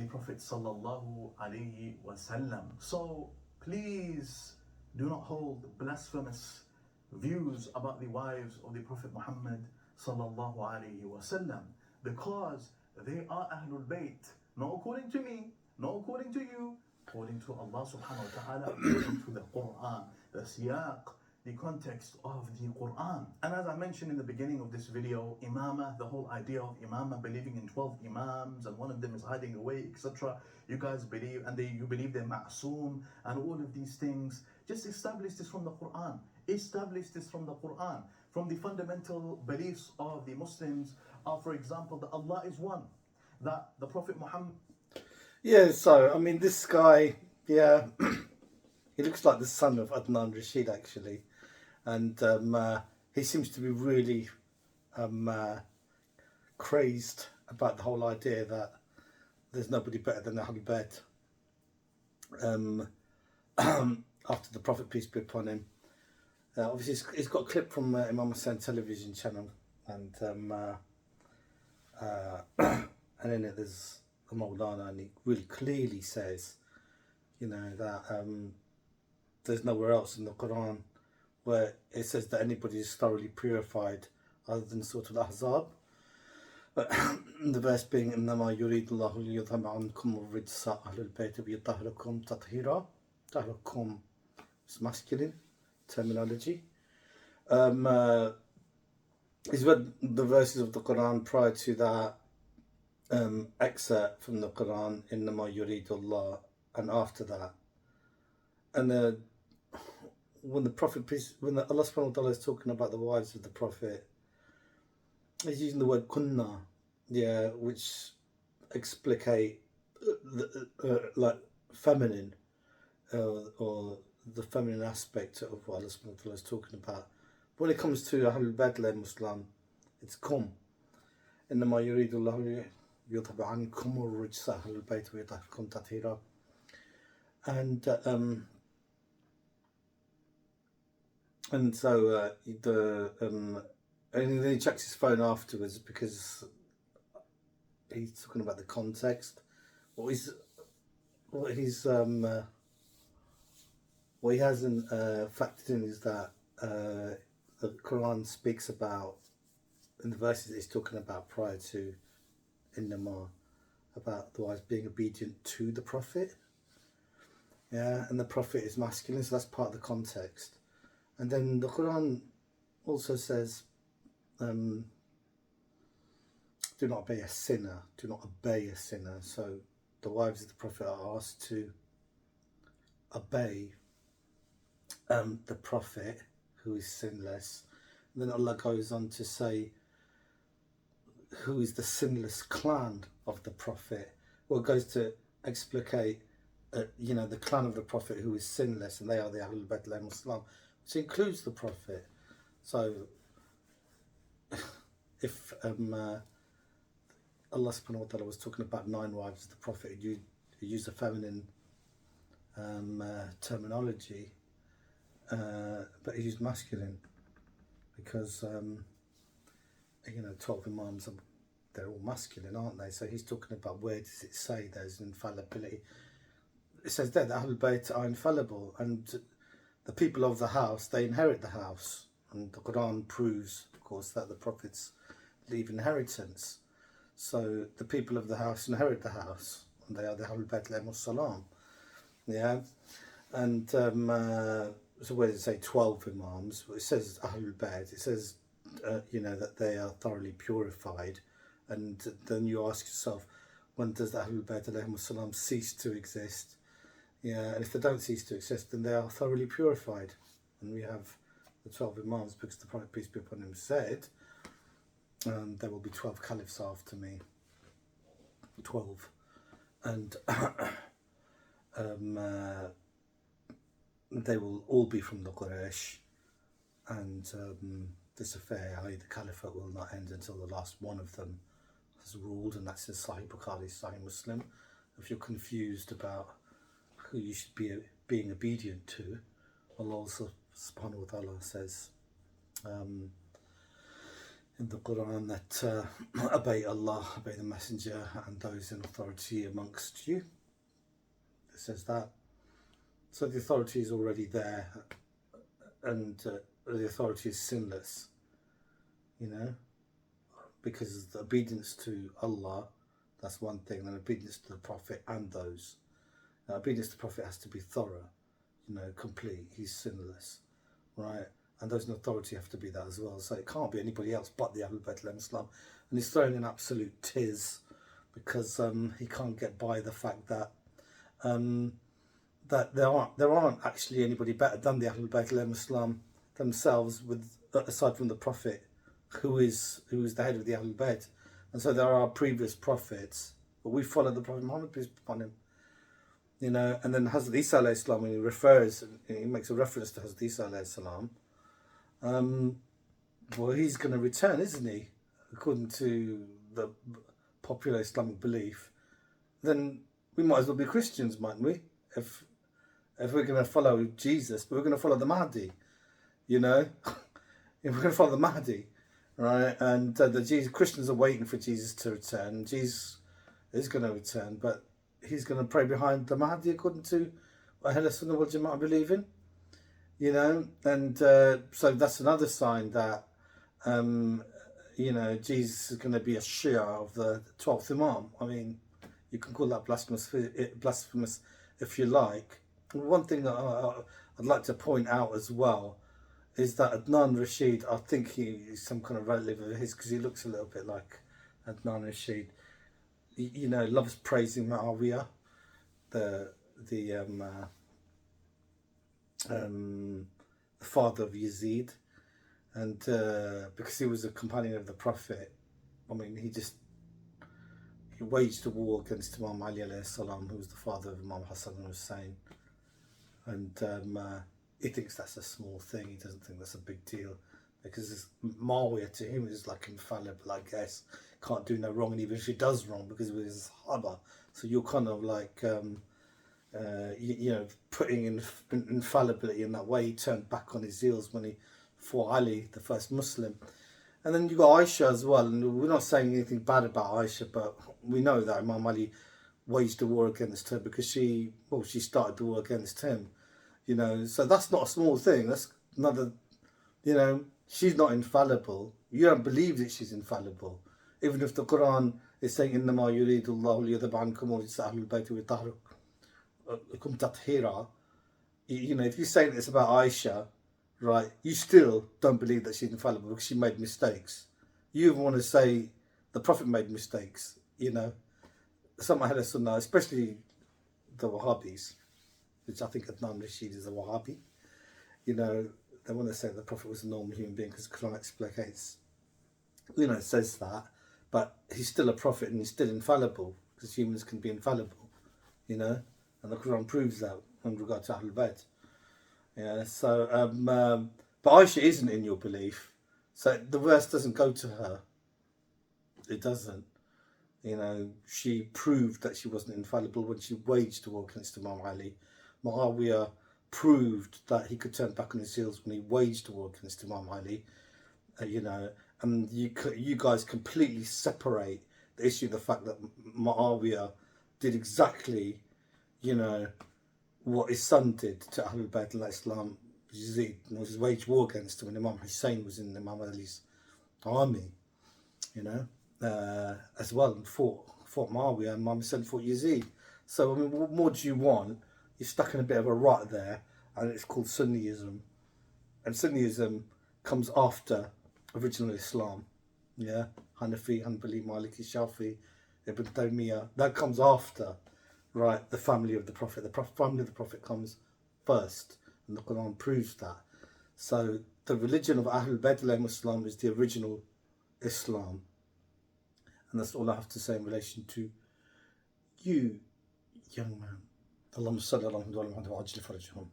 Prophet sallallahu alaihi wasallam. So please do not hold blasphemous views about the wives of the Prophet Muhammad sallallahu alaihi wasallam, because they are Ahlul Bayt, not according to me, not according to you, according to Allah subhanahu wa ta'ala, according to the Quran, the siyaq, the context of the Quran. And as I mentioned in the beginning of this video, imamah, the whole idea of imamah, believing in 12 imams and one of them is hiding away, etc. You guys believe, and you believe they're ma'soom and all of these things. Just establish this from the Quran. Establish this from the Quran. From the fundamental beliefs of the Muslims are, for example, that Allah is one, that the Prophet Muhammad... Yeah, so, I mean, this guy, yeah, he looks like the son of Adnan Rashid, actually. And he seems to be really crazed about the whole idea that there's nobody better than Ahlul Bayt after the Prophet, peace be upon him. Obviously, he's got a clip from Imam Hussain television channel, and in it there's a Maulana, and he really clearly says, you know, that there's nowhere else in the Quran where it says that anybody is thoroughly purified other than Surah Al-Ahzab. The verse being, إِنَّمَا يُرِيدُ اللَّهُ لِيُذْهَبَ عَنْكُمُ الرِّجْسَ أَهْلَ الْبَيْتِ وَيُطَهِّرَكُمْ تَطْهِيرًا. تَطْهِرَكُمْ is masculine terminology. He's read the verses of the Quran prior to that excerpt from the Quran, إِنَّمَا يُرِيدُ اللَّهُ, and after that. And when the Prophet, when Allah subhanahu wa ta'ala is talking about the wives of the Prophet, he's using the word kunna, yeah, which explicate like feminine, or the feminine aspect of what Allah subhanahu wa ta'ala is talking about. But when it comes to Ahlul Bayt Muslim, it's kum. إنما يريد الله يذهب عنكم الرجس أهل البيت ويطهركم تطهيرا. And so and then he checks his phone afterwards because he's talking about the context. What he hasn't factored in is that the Quran speaks about, in the verses he's talking about prior to Innama, about the wives being obedient to the Prophet. Yeah, and the Prophet is masculine, so that's part of the context. And then the Quran also says, do not obey a sinner, do not obey a sinner. So the wives of the Prophet are asked to obey the Prophet, who is sinless. And then Allah goes on to say, who is the sinless clan of the Prophet? Well, it goes to explicate, you know, the clan of the Prophet who is sinless, and they are the Ahlul Bayt Muslim, which includes the Prophet. So, if Allah subhanahu wa ta'ala was talking about 9 wives of the Prophet, he used a feminine terminology, but he used masculine because, you know, 12 imams, they're all masculine, aren't they? So he's talking about, where does it say there's infallibility? It says there that Ahlul Bayt are infallible, and the people of the house, they inherit the house. And the Quran proves, of course, that the prophets leave inheritance. So the people of the house inherit the house, and they are the Ahlul Bayt Salam. Yeah, and so where does it say 12 imams? Well, it says Ahlul Bayt. It says, you know, that they are thoroughly purified. And then you ask yourself, when does the Ahlul Bayt Salam cease to exist? Yeah, and if they don't cease to exist, then they are thoroughly purified. And we have the 12 imams, because the Prophet, peace be upon him, said, there will be 12 caliphs after me. 12. And they will all be from the Quraysh. And this affair, i.e. the caliphate, will not end until the last one of them has ruled, and that's in Sahih Bukhari, Sahih Muslim. If you're confused about who you should be being obedient to, Allah subhanahu wa ta'ala says, in the Quran that obey Allah, obey the Messenger and those in authority amongst you. It says that. So the authority is already there, and the authority is sinless, you know, because the obedience to Allah, that's one thing, and obedience to the Prophet and those. Now, obedience to the Prophet has to be thorough, you know, complete. He's sinless, right? And those in authority have to be that as well. So it can't be anybody else but the Ahlul Bayt al-Islam. And he's throwing an absolute tiz because he can't get by the fact that that there aren't actually anybody better than the Ahlul Bayt al-Islam themselves, with aside from the Prophet, who is the head of the Ahlul Bayt. And so there are previous prophets, but we follow the Prophet Muhammad, peace be upon him. You know, and then Hazrat Isa alayhi salam, when he refers, he makes a reference to Hazrat Isa alayhi salam, well, he's going to return, isn't he? According to the popular Islamic belief, then we might as well be Christians, mightn't we? If we're going to follow Jesus, but we're going to follow the Mahdi, you know? If we're going to follow the Mahdi, right? And the Christians are waiting for Jesus to return. Jesus is going to return, but he's going to pray behind the Mahdi, according to what Ahlul Sunnah wal Jama'ah believe in, you know. And so that's another sign that, you know, Jesus is going to be a Shia of the 12th Imam. I mean, you can call that blasphemous if you like. One thing that I'd like to point out as well is that Adnan Rashid, I think he's some kind of relative of his, because he looks a little bit like Adnan Rashid. You know, loves praising Muawiyah, the father of Yazid, and because he was a companion of the Prophet, I mean, he waged a war against Imam Ali alayhi salam, who was the father of Imam Hassan and Hussein, and he thinks that's a small thing. He doesn't think that's a big deal, because Muawiyah to him is like infallible, I guess. Can't do no wrong, and even if he does wrong, because of his Sahaba. So you're kind of like, you know, putting in infallibility in that way. He turned back on his heels when he fought Ali, the first Muslim. And then you got Aisha as well, and we're not saying anything bad about Aisha, but we know that Imam Ali waged a war against her because she started the war against him, you know. So that's not a small thing. That's another, you know, she's not infallible. You don't believe that she's infallible. Even if the Quran is saying, إِنَّمَا يُرِيدُ اللَّهُ لِيَذْهَبَ عَنْكُمْ الرِّجْسَ أَهْلَ الْبَيْتِ وَيُطَهِّرَكُمْ تَطْهِيرًا. You know, if you're saying it's about Aisha, right, you still don't believe that she's infallible because she made mistakes. You even want to say the Prophet made mistakes, you know. Some Ahlul Sunnah, especially the Wahhabis, which I think Adnan Rashid is a Wahhabi, you know, they want to say the Prophet was a normal human being because the Quran explicates, you know, it says that, but he's still a prophet and he's still infallible, because humans can be infallible, you know, and the Quran proves that in regard to Ahlul Bayt. Yeah, so, but Aisha isn't in your belief, so the verse doesn't go to her. It doesn't. You know, she proved that she wasn't infallible when she waged a war against Imam Ali. Muawiyah proved that he could turn back on his heels when he waged a war against Imam Ali, you know. And you guys completely separate the issue of the fact that Muawiyah did exactly, you know, what his son did to Ahlul Bayt al-Islam. Yazid was waged war against him when Imam Hussein was in Imam Ali's army, you know, as well, and fought Muawiyah, and Imam Hussein fought Yazid. So, I mean, what more do you want? You're stuck in a bit of a rut there, and it's called Sunniism. And Sunniism comes after original Islam, yeah, Hanafi, Hanbali, Maliki, Shafi, Ibn Taymiyyah. That comes after, right, the family of the Prophet. The family of the Prophet comes first, and the Quran proves that. So the religion of Ahlul Bayt al-Islam is the original Islam, and that's all I have to say in relation to you, young man. Allahumma salli ala Muhammad wa ajli farajahum.